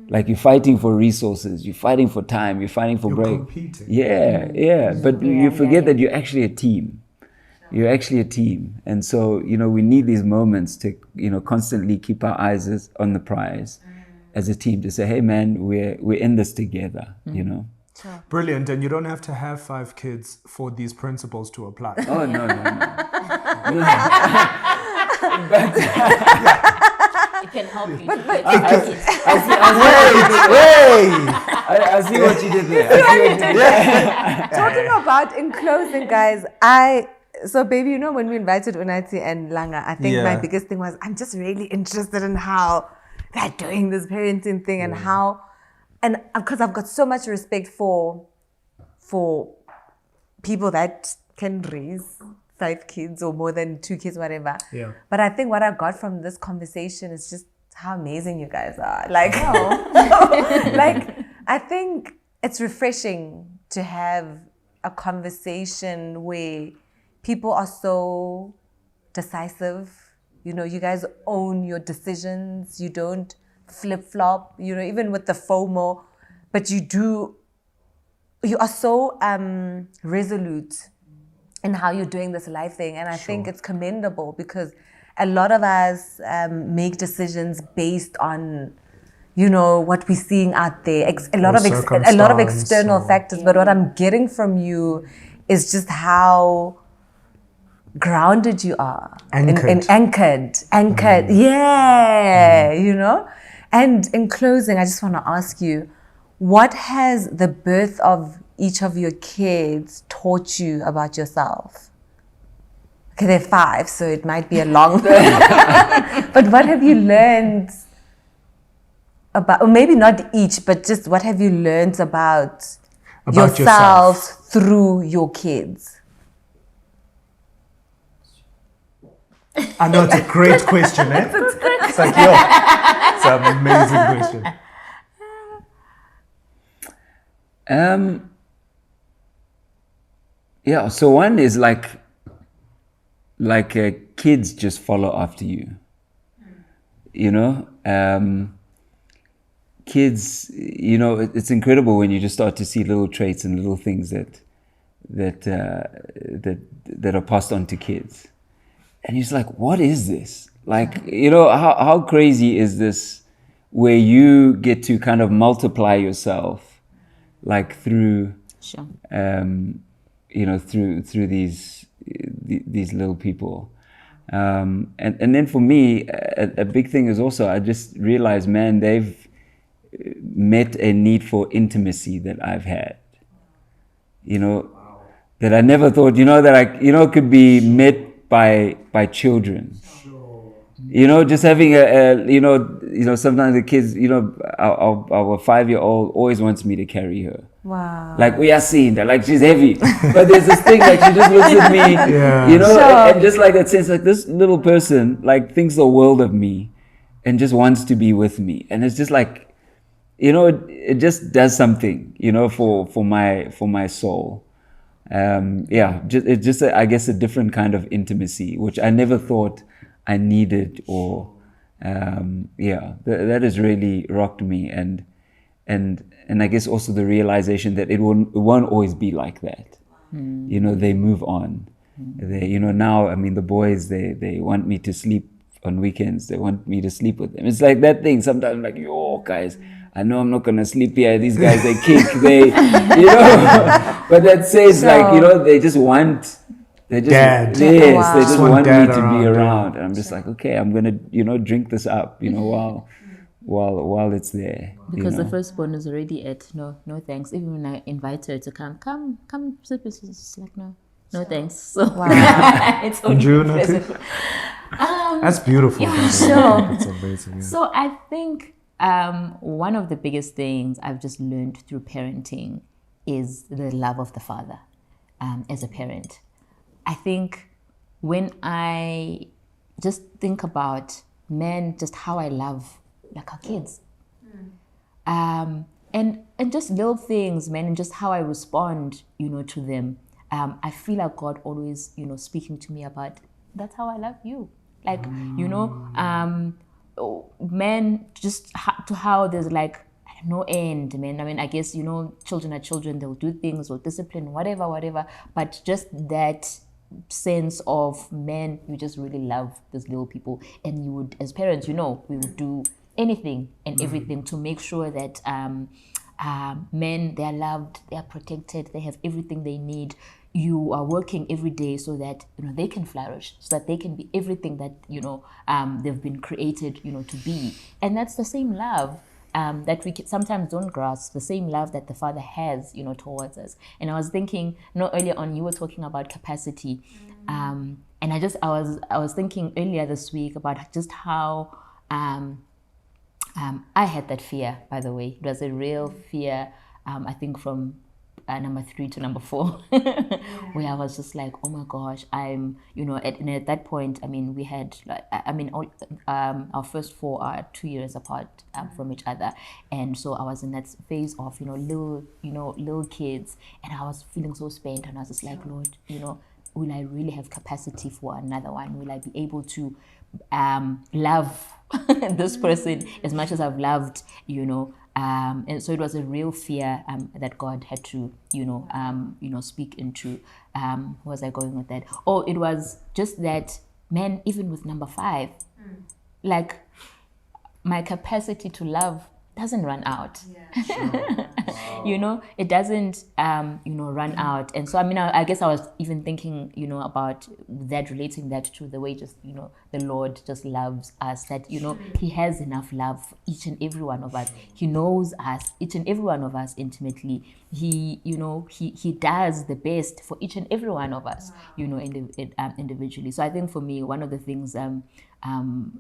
Like you're fighting for resources, you're fighting for time, you're fighting for break. Competing. Yeah. But you forget that you're actually a team. You're actually a team. And so, we need these moments to, constantly keep our eyes on the prize as a team, to say, hey man, we're in this together, Brilliant. And you don't have to have 5 kids for these principles to apply. Oh, no. It can help you. I see what you did there. Talking about in closing, guys, so baby, when we invited Unathi and Langa, I think my biggest thing was I'm just really interested in how they're doing this parenting thing and how, and because I've got so much respect for people that can raise 5 kids or more than 2 kids, whatever. Yeah. But I think what I got from this conversation is just how amazing you guys are. Like, like I think it's refreshing to have a conversation where people are so decisive. You guys own your decisions. You don't flip-flop, even with the FOMO, but you are so resolute in how you're doing this life thing. And I think it's commendable because a lot of us make decisions based on, what we're seeing out there, a lot of external factors. But what I'm getting from you is just how grounded you are. Anchored. Yeah, And in closing, I just want to ask you, what has the birth of each of your kids taught you about yourself? Okay, they're 5, so it might be a long but what have you learned about, or maybe not each, but just what have you learned about yourself through your kids? I know, it's a great question, eh? It's like, it's an amazing question. So one is like kids just follow after you. Kids, it's incredible when you just start to see little traits and little things that are passed on to kids. And he's like, what is this? Like, how crazy is this where you get to kind of multiply yourself, like through, through these little people. And then for me, a big thing is also, I just realized, man, they've met a need for intimacy that I've had, that I never thought, that could be met by children. Just having sometimes the kids, our 5-year-old always wants me to carry her. Wow. Like, we are seeing that, like she's heavy. But there's this thing, like she just looks at me, and just like that sense, like this little person, like thinks the world of me and just wants to be with me. And it's just like, it just does something, for my soul. It's just I guess a different kind of intimacy, which I never thought I needed, or that has really rocked me, and I guess also the realization that it won't always be like that. They move on. They now, I mean, the boys, they want me to sleep on weekends. They want me to sleep with them. It's like that thing sometimes, I'm like, yo guys, I know I'm not gonna sleep here. These guys, they kick, but that says they just want. They just, Dad. Yes, Wow. they just want me Dad to around, be around. And I'm just like, okay, I'm gonna, drink this up, while it's there. Because the firstborn is already at no thanks. Even when I invite her to come sit with us, it's like no. No thanks. So it's only June, I present. think. That's beautiful. Yeah, by the way. sure. That's amazing. Yeah. So I think one of the biggest things I've just learned through parenting is the love of the father as a parent. I think when I just think about men, just how I love like our kids, and just little things, man, and just how I respond, to them. I feel like God always, speaking to me about that's how I love you, like men, just to how there's like no end, man. I mean, I guess children are children; they'll do things, or discipline, whatever. But just that sense of men, you just really love these little people, and you would, as parents, we would do anything and everything to make sure that men, they are loved, they are protected, they have everything they need. You are working every day so that they can flourish, so that they can be everything that they've been created to be. And that's the same love that we sometimes don't grasp, the same love that the Father has towards us. And I was thinking, earlier on you were talking about capacity, and I was thinking earlier this week about just how I had that fear, by the way. It was a real fear, I think from number 3 to number 4, where I was just like, oh my gosh, I'm, at that point, I mean, we had, our first 4 are 2 years apart from each other. And so I was in that phase of, little kids, and I was feeling so spent, and I was just like, Lord, will I really have capacity for another one? Will I be able to love this person as much as I've loved, and so it was a real fear that God had to, speak into. Where was I going with that? Oh, it was just that, man, even with number 5, like my capacity to love doesn't run out. Yeah, sure. Wow. It doesn't, run out. And so, I guess I was even thinking, about that, relating that to the way just, the Lord just loves us, that, He has enough love for each and every one of us. He knows us, each and every one of us intimately. He, he does the best for each and every one of us, individually. So I think for me, one of the things,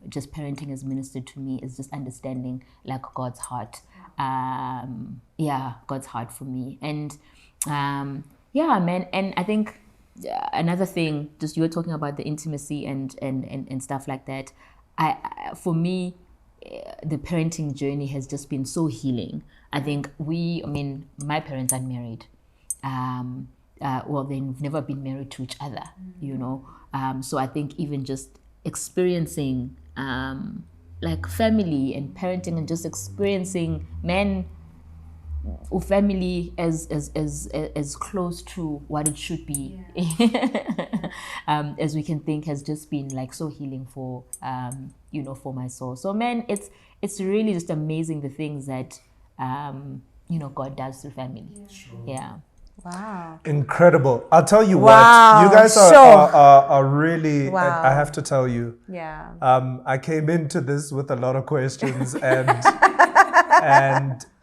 just parenting has ministered to me is just understanding like God's heart. God's heart for me. And man, and I think another thing, just you were talking about the intimacy and stuff like that. For me, the parenting journey has just been so healing. I think my parents aren't married. They've never been married to each other, so I think even just experiencing like family and parenting, and just experiencing men or family as close to what it should be, as we can think, has just been like so healing for for my soul. So man, it's really just amazing the things that God does through family. Yeah. Wow. Incredible. I'll tell you Wow. what, you guys are really, Wow. I have to tell you, Yeah. I came into this with a lot of questions and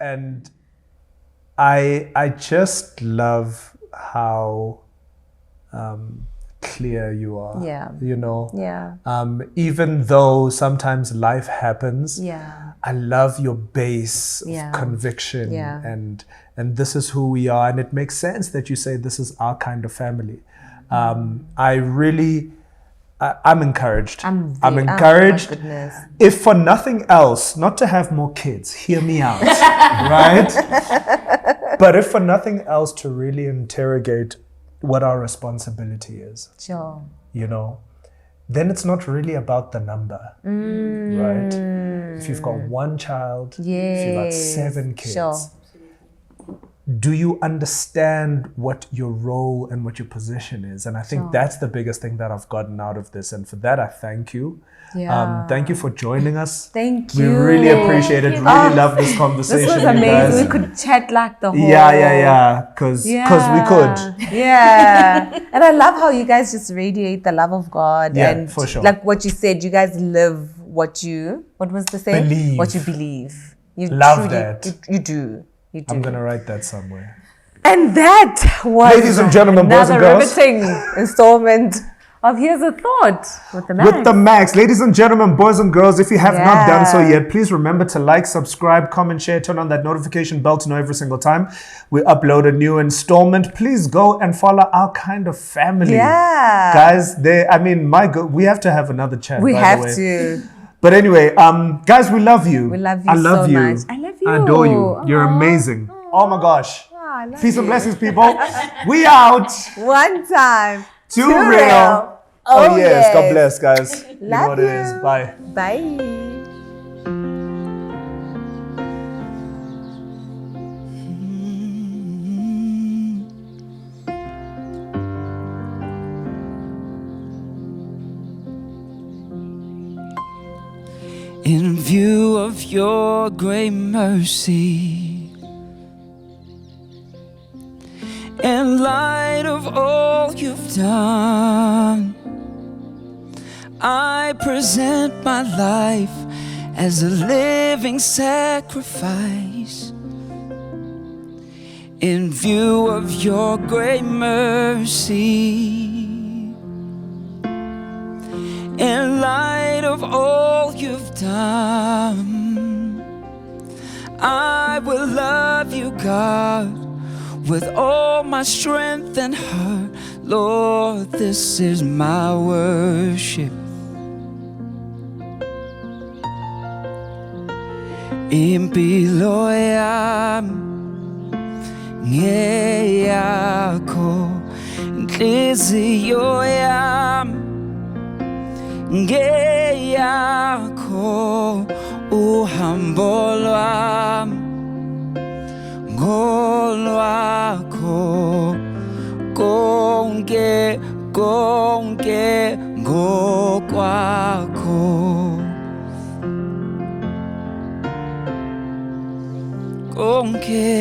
and I just love how clear you are. Yeah. Yeah. Even though sometimes life happens, Yeah. I love your base Yeah. of conviction, Yeah. and this is who we are, and it makes sense that you say this is our kind of family. I'm encouraged. I'm encouraged. Oh my goodness. If for nothing else, not to have more kids, hear me out, right? But if for nothing else, to really interrogate what our responsibility is, Sure. then it's not really about the number, right? If you've got one child, if you've got 7 kids, Sure. do you understand what your role and what your position is? And I think that's the biggest thing that I've gotten out of this. And for that, I thank you. Yeah. Thank you for joining us. Thank We you. really appreciate it. Really love this conversation. This was you amazing. guys. We could chat like the whole. Yeah. Because we could. Yeah. And I love how you guys just radiate the love of God. Yeah, and for sure. like what you said, you guys live what was the saying? Believe. What you believe. You Love truly, that. You do. You do. I'm going to write that somewhere. And that was Ladies and gentlemen, boys and another girls. riveting installment of Here's a Thought with the Makhs. With the Makhs. Ladies and gentlemen, boys and girls, if you have not done so yet, please remember to like, subscribe, comment, share, turn on that notification bell to know every single time we upload a new installment. Please go and follow our kind of family. Yeah. Guys, we have to have another chat. We by have the way. to. But anyway, guys, we love you. We love you I love so you. much. I love you. I adore you. You're amazing. Oh my gosh. I love Peace and you. blessings, people. We out. One time. Too real. Oh, yes. God bless, guys. You know Love what it is. you. Bye. Bye. In view of your great mercy, in light of all you've done, I present my life as a living sacrifice. In view of your great mercy, in light of all you've done, I will love you, God, with all my strength and heart. Lord, this is my worship. Impilo yami ngeyakho, inhliziyo yami ngeyakho, uhambo lwami ngolwakho, konke konke ngokwakho, konke.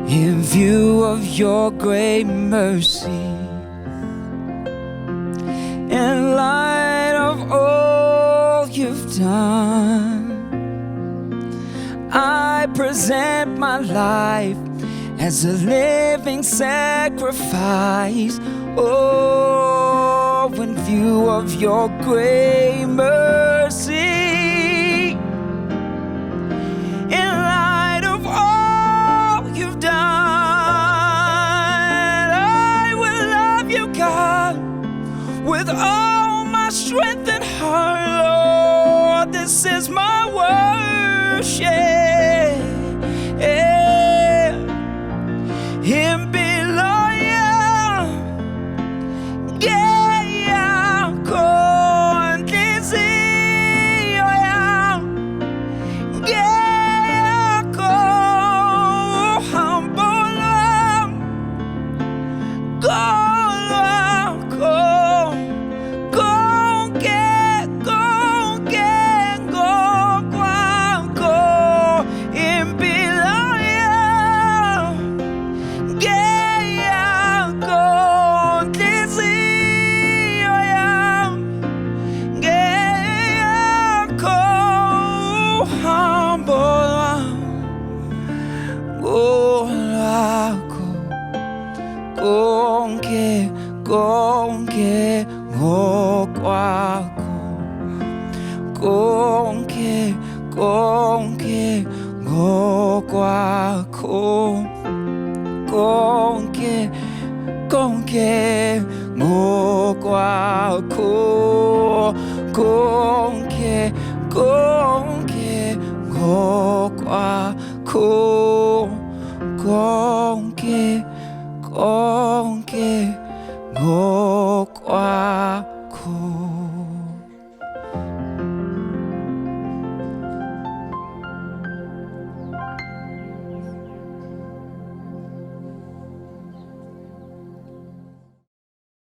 In view of your great mercy, in light of all you've done, I present my life as a living sacrifice. Oh, in view of your great mercy, in light of all you've done, I will love you, God, with all my strength and heart. Lord, this is my worship. Him below you, yeah, con deseo, yeah, con humble, konke konke ngokwakho, konke konke ngokwakho, konke konke ngokwakho, konke konke ngokwakho, konke konke ngokwakho.